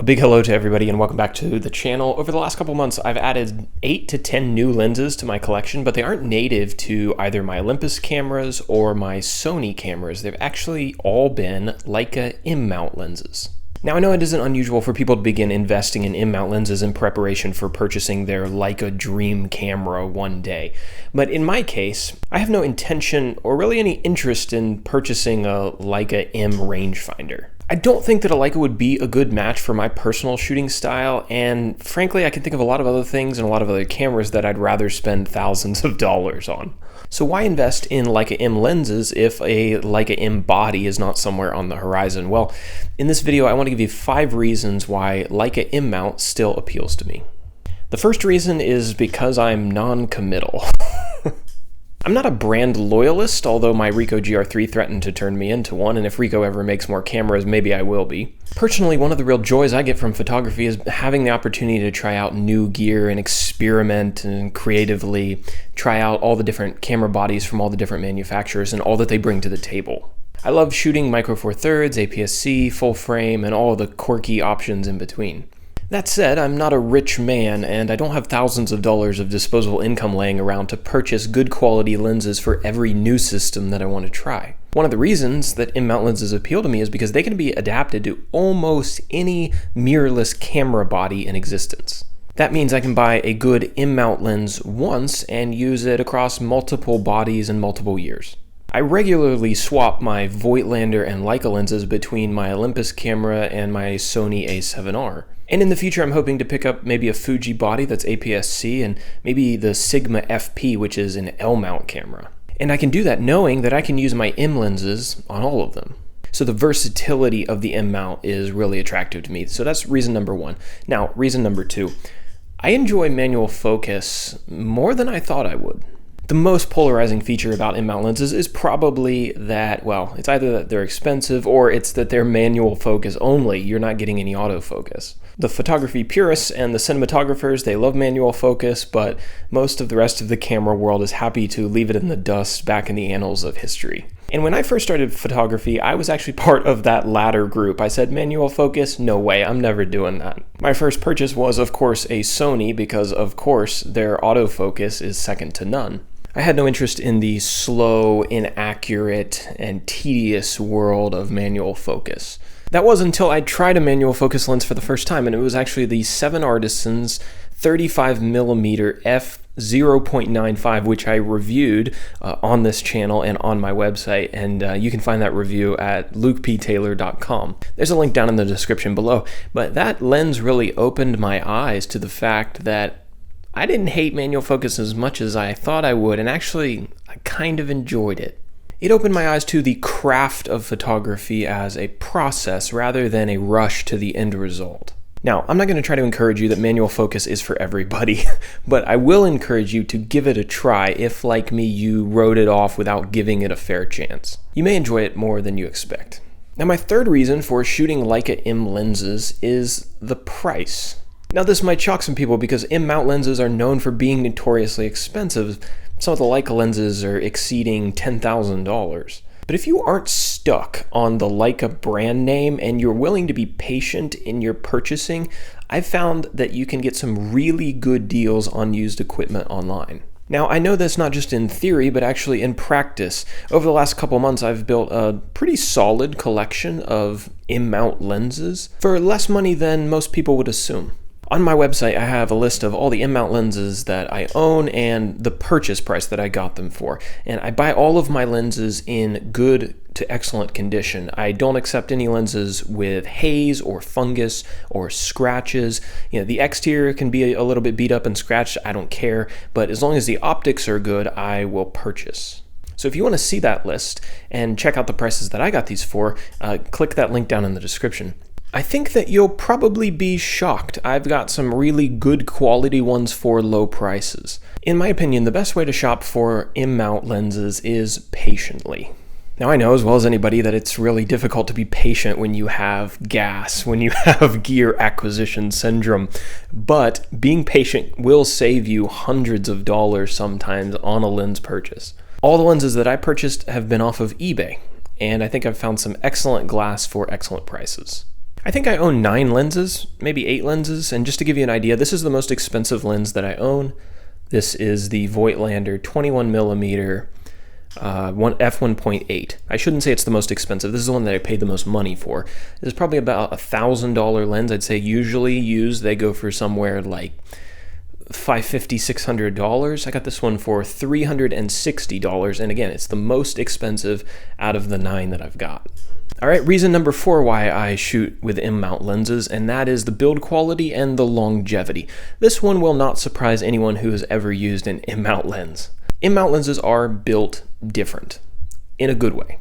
A big hello to everybody and welcome back to the channel. Over the last couple months, I've added 8 to 10 new lenses to my collection, but they aren't native to either my Olympus cameras or my Sony cameras. They've actually all been Leica M-mount lenses. Now, I know it isn't unusual for people to begin investing in M-mount lenses in preparation for purchasing their Leica dream camera one day. But in my case, I have no intention or really any interest in purchasing a Leica M rangefinder. I don't think that a Leica would be a good match for my personal shooting style, and frankly, I can think of a lot of other things and a lot of other cameras that I'd rather spend thousands of dollars on. So why invest in Leica M lenses if a Leica M body is not somewhere on the horizon? Well, in this video, I want to give you 5 reasons why Leica M-mount still appeals to me. The first reason is because I'm non-committal. I'm not a brand loyalist, although my Ricoh GR3 threatened to turn me into one, and if Ricoh ever makes more cameras, maybe I will be. Personally, one of the real joys I get from photography is having the opportunity to try out new gear and experiment and creatively try out all the different camera bodies from all the different manufacturers and all that they bring to the table. I love shooting Micro Four Thirds, APS-C, full frame, and all the quirky options in between. That said, I'm not a rich man, and I don't have thousands of dollars of disposable income laying around to purchase good quality lenses for every new system that I want to try. One of the reasons that M-mount lenses appeal to me is because they can be adapted to almost any mirrorless camera body in existence. That means I can buy a good M-mount lens once and use it across multiple bodies and multiple years. I regularly swap my Voigtlander and Leica lenses between my Olympus camera and my Sony A7R. And in the future, I'm hoping to pick up maybe a Fuji body that's APS-C and maybe the Sigma FP, which is an L-mount camera. And I can do that knowing that I can use my M lenses on all of them. So the versatility of the M-mount is really attractive to me. So that's reason number 1. Now, reason number 2, I enjoy manual focus more than I thought I would. The most polarizing feature about M-mount lenses is probably that, well, it's either that they're expensive or it's that they're manual focus only. You're not getting any autofocus. The photography purists and the cinematographers, they love manual focus, but most of the rest of the camera world is happy to leave it in the dust back in the annals of history. And when I first started photography, I was actually part of that latter group. I said, manual focus? No way, I'm never doing that. My first purchase was, of course, a Sony because, of course, their autofocus is second to none. I had no interest in the slow, inaccurate, and tedious world of manual focus. That was until I tried a manual focus lens for the first time, and it was actually the 7 Artisans 35mm f/0.95, which I reviewed on this channel and on my website, and you can find that review at lukeptaylor.com. There's a link down in the description below, but that lens really opened my eyes to the fact that I didn't hate manual focus as much as I thought I would, and actually, I kind of enjoyed it. It opened my eyes to the craft of photography as a process rather than a rush to the end result. Now, I'm not going to try to encourage you that manual focus is for everybody, but I will encourage you to give it a try if, like me, you wrote it off without giving it a fair chance. You may enjoy it more than you expect. Now, my third reason for shooting Leica M lenses is the price. Now, this might shock some people because M-mount lenses are known for being notoriously expensive. Some of the Leica lenses are exceeding $10,000. But if you aren't stuck on the Leica brand name and you're willing to be patient in your purchasing, I've found that you can get some really good deals on used equipment online. Now, I know that's not just in theory, but actually in practice. Over the last couple months, I've built a pretty solid collection of M-mount lenses for less money than most people would assume. On my website, I have a list of all the M-mount lenses that I own and the purchase price that I got them for. And I buy all of my lenses in good to excellent condition. I don't accept any lenses with haze or fungus or scratches. The exterior can be a little bit beat up and scratched. I don't care. But as long as the optics are good, I will purchase. So if you want to see that list and check out the prices that I got these for, click that link down in the description. I think that you'll probably be shocked. I've got some really good quality ones for low prices. In my opinion, the best way to shop for M-mount lenses is patiently. Now, I know as well as anybody that it's really difficult to be patient when you have gas, when you have gear acquisition syndrome, but being patient will save you hundreds of dollars sometimes on a lens purchase. All the lenses that I purchased have been off of eBay, and I think I've found some excellent glass for excellent prices. I think I own 9 lenses, maybe 8 lenses, and just to give you an idea, this is the most expensive lens that I own. This is the Voigtlander 21mm f1.8. I shouldn't say it's the most expensive. This is the one that I paid the most money for. This is probably about $1,000 lens. I'd say usually used they go for somewhere like $550, $600. I got this one for $360, and again, it's the most expensive out of the 9 that I've got. All right, reason number 4 why I shoot with M-mount lenses, and that is the build quality and the longevity. This one will not surprise anyone who has ever used an M-mount lens. M-mount lenses are built different, in a good way.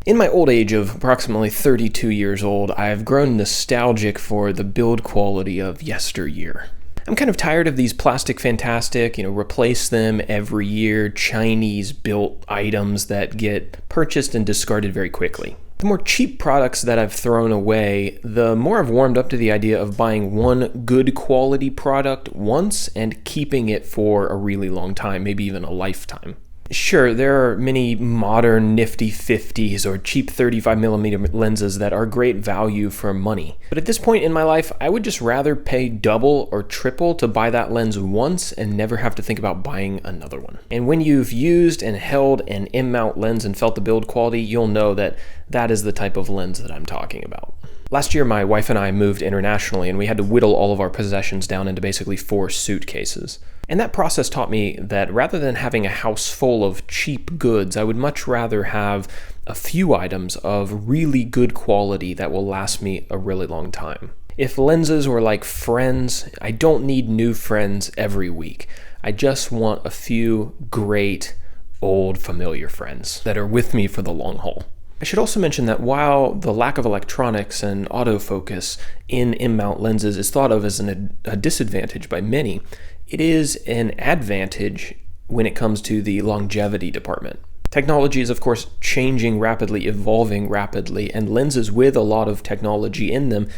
In my old age of approximately 32 years old, I've grown nostalgic for the build quality of yesteryear. I'm kind of tired of these plastic fantastic, replace them every year, Chinese built items that get purchased and discarded very quickly. The more cheap products that I've thrown away, the more I've warmed up to the idea of buying one good quality product once and keeping it for a really long time, maybe even a lifetime. Sure, there are many modern nifty 50s or cheap 35mm lenses that are great value for money. But at this point in my life, I would just rather pay double or triple to buy that lens once and never have to think about buying another one. And when you've used and held an M-mount lens and felt the build quality, you'll know that that is the type of lens that I'm talking about. Last year, my wife and I moved internationally, and we had to whittle all of our possessions down into basically 4 suitcases. And that process taught me that rather than having a house full of cheap goods, I would much rather have a few items of really good quality that will last me a really long time. If lenses were like friends, I don't need new friends every week. I just want a few great, old, familiar friends that are with me for the long haul. I should also mention that while the lack of electronics and autofocus in M-mount lenses is thought of as a disadvantage by many, it is an advantage when it comes to the longevity department. Technology is, of course, changing rapidly, evolving rapidly, and lenses with a lot of technology in them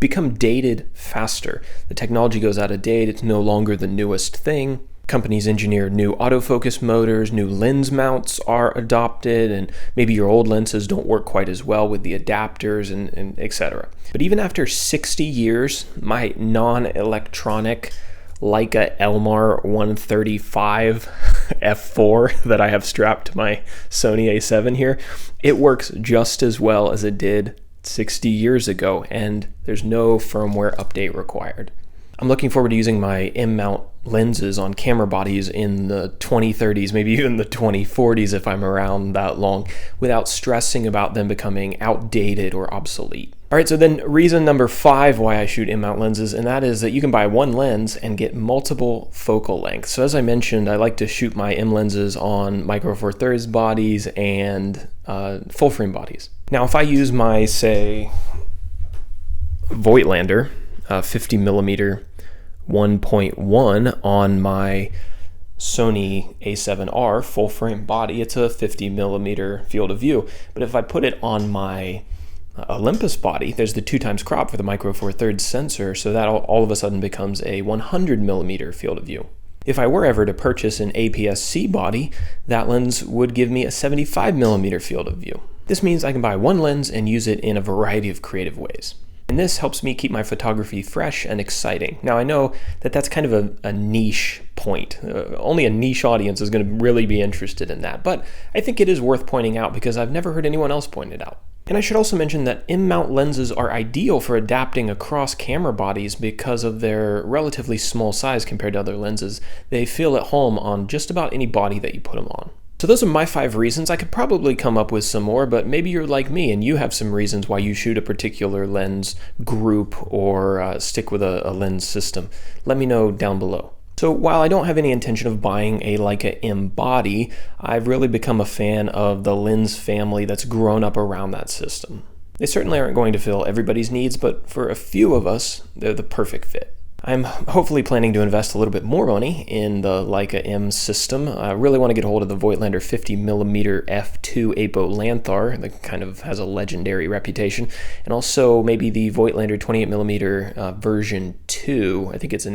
become dated faster. The technology goes out of date, it's no longer the newest thing. Companies engineer new autofocus motors, new lens mounts are adopted, and maybe your old lenses don't work quite as well with the adapters and etc. But even after 60 years, my non-electronic Leica M-mount 135 f4 that I have strapped to my Sony A7 here, it works just as well as it did 60 years ago, and there's no firmware update required. I'm looking forward to using my M-mount lenses on camera bodies in the 2030s, maybe even the 2040s if I'm around that long, without stressing about them becoming outdated or obsolete. All right, so then reason number 5 why I shoot M-mount lenses, and that is that you can buy one lens and get multiple focal lengths. So as I mentioned, I like to shoot my M lenses on Micro Four Thirds bodies and full frame bodies. Now, if I use my, say, Voigtlander 50mm 1.1 on my Sony A7R full frame body, it's a 50mm field of view. But if I put it on my Olympus body, there's the 2x crop for the Micro Four Thirds sensor, so that all of a sudden becomes a 100mm field of view. If I were ever to purchase an APS-C body, that lens would give me a 75mm field of view. This means I can buy one lens and use it in a variety of creative ways. And this helps me keep my photography fresh and exciting. Now, I know that that's kind of a niche point. Only a niche audience is going to really be interested in that. But I think it is worth pointing out because I've never heard anyone else point it out. And I should also mention that M-mount lenses are ideal for adapting across camera bodies because of their relatively small size compared to other lenses. They feel at home on just about any body that you put them on. So those are my 5 reasons. I could probably come up with some more, but maybe you're like me and you have some reasons why you shoot a particular lens group or stick with a lens system. Let me know down below. So while I don't have any intention of buying a Leica M body, I've really become a fan of the lens family that's grown up around that system. They certainly aren't going to fill everybody's needs, but for a few of us, they're the perfect fit. I'm hopefully planning to invest a little bit more money in the Leica M system. I really want to get a hold of the Voigtlander 50mm f2 Apo Lanthar that kind of has a legendary reputation, and also maybe the Voigtlander 28mm version 2. I think it's an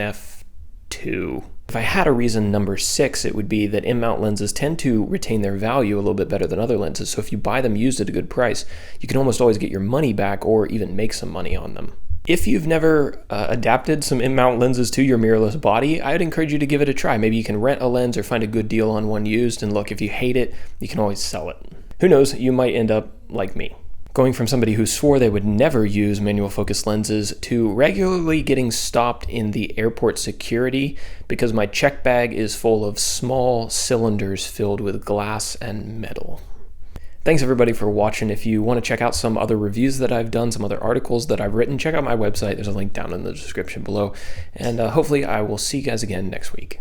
2. If I had a reason number 6, it would be that M-mount lenses tend to retain their value a little bit better than other lenses. So if you buy them used at a good price, you can almost always get your money back or even make some money on them. If you've never adapted some M-mount lenses to your mirrorless body, I would encourage you to give it a try. Maybe you can rent a lens or find a good deal on one used, and look, if you hate it, you can always sell it. Who knows, you might end up like me, going from somebody who swore they would never use manual focus lenses to regularly getting stopped in the airport security because my check bag is full of small cylinders filled with glass and metal. Thanks everybody for watching. If you want to check out some other reviews that I've done, some other articles that I've written, check out my website. There's a link down in the description below. And hopefully I will see you guys again next week.